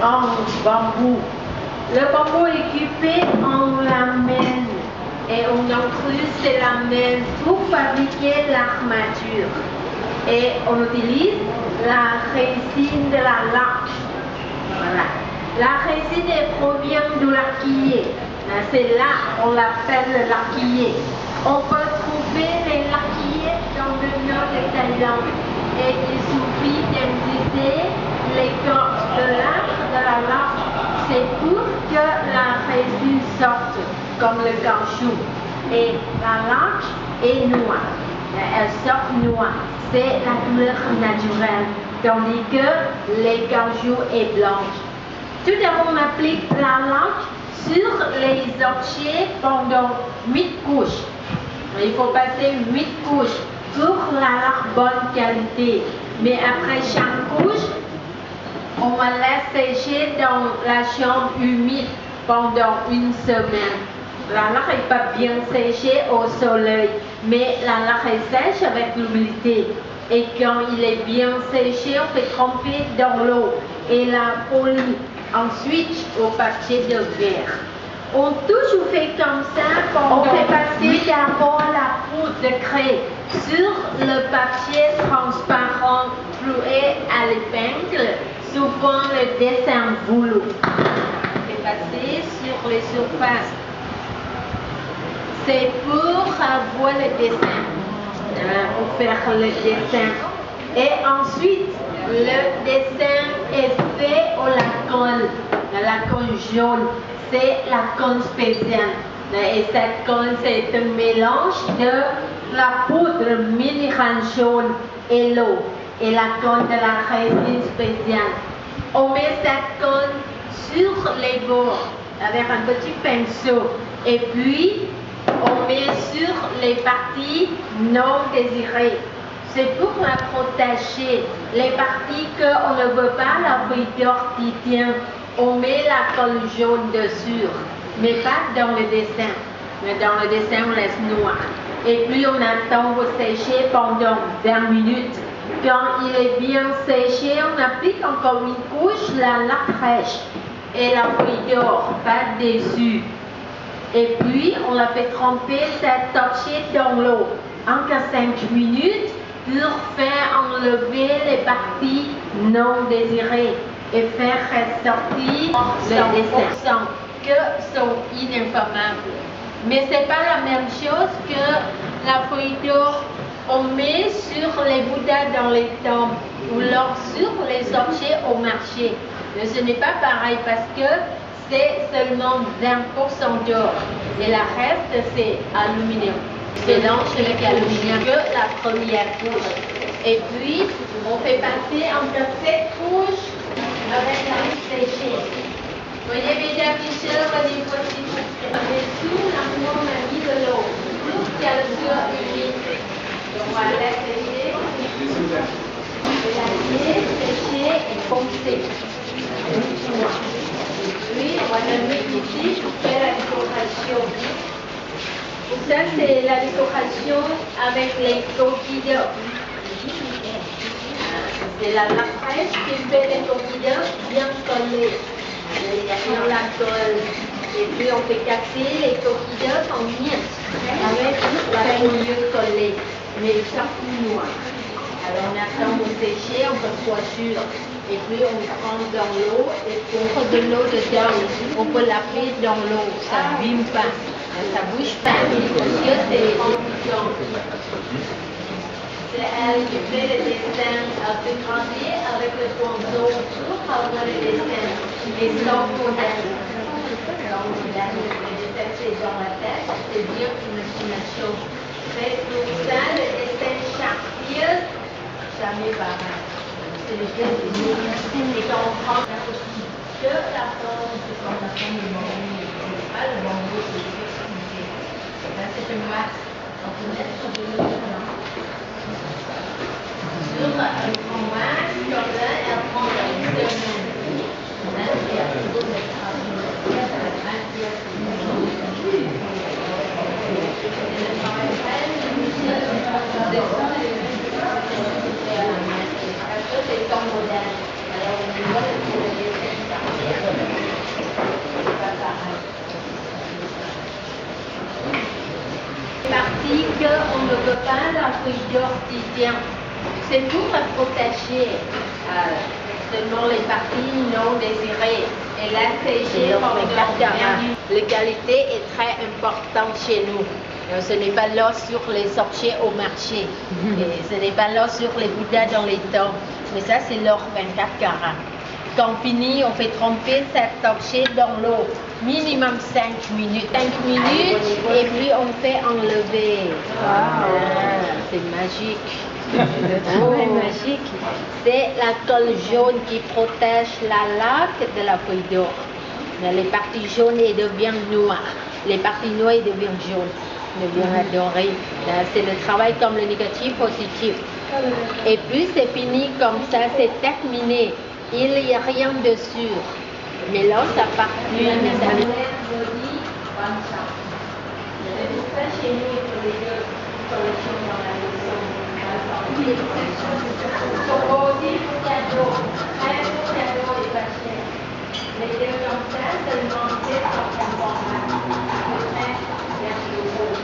en bambou. Le bambou est coupé en lamelles et on incruste ces lamelles pour fabriquer l'armature. Et on utilise la résine de la laque. Voilà. La résine provient de l'arquillier. C'est là on l'appelle l'arquillier. On peut trouver les laquillés dans le nord de Thaïlande. Et il suffit d'indicer l'écorce de l'arbre de la laque. C'est pour que la résine sorte comme le caoutchouc. Et la laque est noire. Elle sort noire. C'est la couleur naturelle. Tandis que les caoutchoucs est blanche. Tout d'abord, on applique la laque sur les objets pendant 8 couches. Il faut passer 8 couches pour la bonne qualité. Mais après chaque couche, on va la sécher dans la chambre humide pendant une semaine. La laque n'est pas bien séchée au soleil, mais la laque est sèche avec l'humidité. Et quand il est bien séché, on fait tremper dans l'eau et la polie ensuite au papier de verre. On toujours fait comme ça, on fait passer d'abord la poudre de craie sur le papier transparent cloué à l'épingle, souvent le dessin voulu. On fait passer sur les surfaces. C'est pour avoir le dessin, pour faire le dessin. Et ensuite, le dessin est fait au lacone, la colle jaune. C'est la colle spéciale. Et cette colle, c'est un mélange de la poudre minérale jaune et l'eau. Et la colle de la résine spéciale. On met cette colle sur les bords avec un petit pinceau. Et puis, on met sur les parties non désirées. C'est pour la protéger. Les parties qu'on ne veut pas, la feuille d'or qui tient, on met la colle jaune dessus, mais pas dans le dessin. Mais dans le dessin, on laisse noir. Et puis on attend pour sécher pendant 20 minutes. Quand il est bien séché, on applique encore une couche, la laque fraîche et la feuille d'or, pas dessus. Et puis on la fait tremper cette objet dans l'eau, encore 5 minutes pour faire enlever les parties non désirées et faire ressortir le dessin que sont ininflammables. Mais ce n'est pas la même chose que la feuille d'or on met sur les bouddhas dans les temples ou alors sur les objets au marché. Mais ce n'est pas pareil parce que c'est seulement 20% d'or et le reste c'est aluminium. Mélange avec l'aluminium que la première couche. Et puis on fait passer entre 7 couches avec la séchée. Voyez mesdames et messieurs, au niveau s'il vous plaît. Avec tout l'amour, on a mis de l'eau pour qu'elle soit humide. Donc on va la sécher. La sécher et poncer. Puis on va la mettre ici pour faire la décoration. Ça c'est la décoration avec les coquilles d'œufs. C'est la fraîche qui fait les coquilles d'œufs bien collées dans la colle. Et puis on fait casser les coquilles d'œufs en miettes avec la feuille collée, mais surtout noire. Alors on attend de sécher, on peut coiffure. Et puis on prend dans l'eau et on met de l'eau dedans. On peut l'appeler dans l'eau, ça ne bime pas, ça ne bouge pas. Parce que c'est ambition. C'est elle qui fait le dessin. Elle fait grandir avec le ponceau pour avoir le dessin. Et sans modèle. Sans modèle, le dessin c'est dans la tête, c'est bien une estimation. Mais pour ça, le dessin charpieuse, jamais pareil. C'est le geste de nous. Et quand on prend que la forme, c'est comme la forme du bambou. Pas le bambou, c'est le flexibilité. Là, c'est une masse. Donc, on met sur de l'eau. Sur un grand masse, comme là, elle prend la semaine. Là, c'est à cause de travail. Là, ça va être un pièce. Et le travail fait, c'est son modèle. Alors, on voit le dessin. feuille d'or titien. C'est pour protéger seulement les parties non désirées et la sécher pendant 20 minutes. La qualité est très importante chez nous. Ce n'est pas là sur les sorciers au marché. Et ce n'est pas là sur les bouddhas dans les temps. Mais ça, c'est l'or 24 carats. Quand fini, on fait tremper cette torchée dans l'eau. Minimum 5 minutes. 5 minutes et puis on fait enlever. C'est magique. Le travail magique. C'est la colle jaune qui protège la laque de la feuille d'or. Les parties jaunes, elles deviennent noires. Les parties noires, elles deviennent jaunes. Devient doré. C'est le travail comme le négatif, positif. Et puis c'est fini comme ça, c'est terminé. Il n'y a rien dessus. Mais là, ça part plus. Mais ça chez nous, il faut les deux collections dans la maison. Son aussi pour cadeau. Très beau cadeau et pas cher. Les deux comme ça, seulement 7 par format. À peu près, merci beaucoup.